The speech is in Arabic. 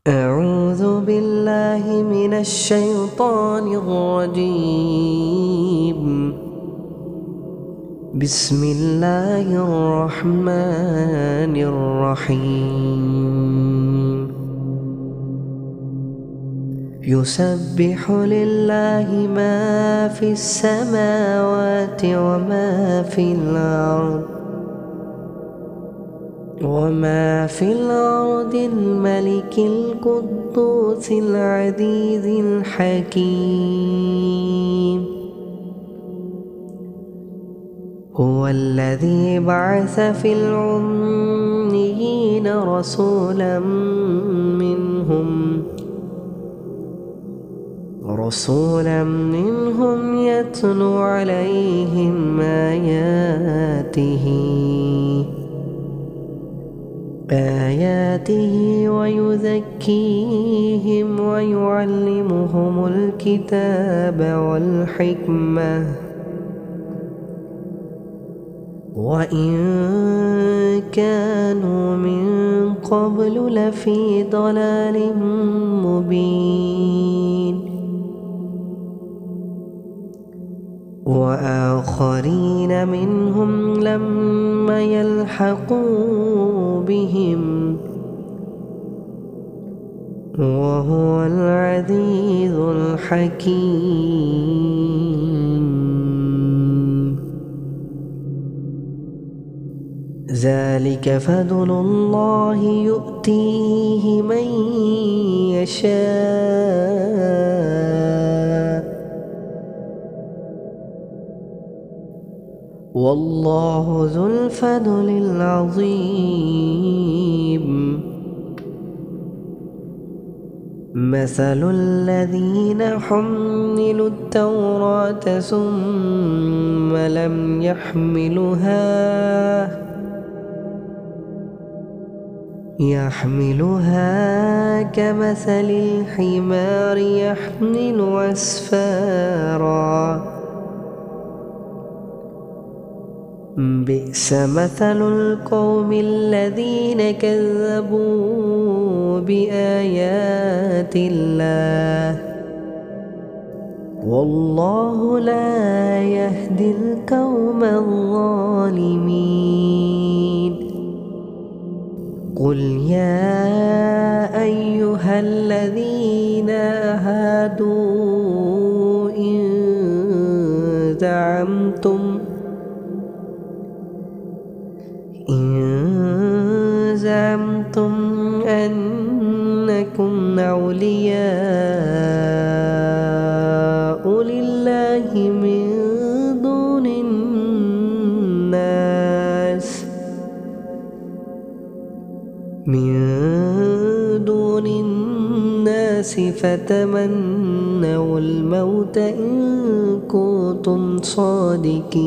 أعوذ بالله من الشيطان الرجيم. بسم الله الرحمن الرحيم. يسبح لله ما في السماوات وما في الأرض الملك القدوس العزيز الحكيم. هو الذي بعث في الأميين رسولا منهم يتلو عليهم آياته ويزكيهم ويعلمهم الكتاب والحكمة وإن كانوا من قبل لفي ضلال مبين. وآخرين منهم لما يلحقوا بهم وهو العزيز الحكيم. ذلك فضل الله يؤتيه من يشاء والله ذو الفضل العظيم. مثل الذين حملوا التوراة ثم لم يحملوها كمثل الحمار يحمل أسفارا بئس مثل القوم الذين كذبوا بآيات الله والله لا يهدي القوم الظالمين. قل يا أيها الذين هادوا إن زعمتم أنكم أولياء لله من دون الناس فتمنوا الموت إن كنتم صادقين.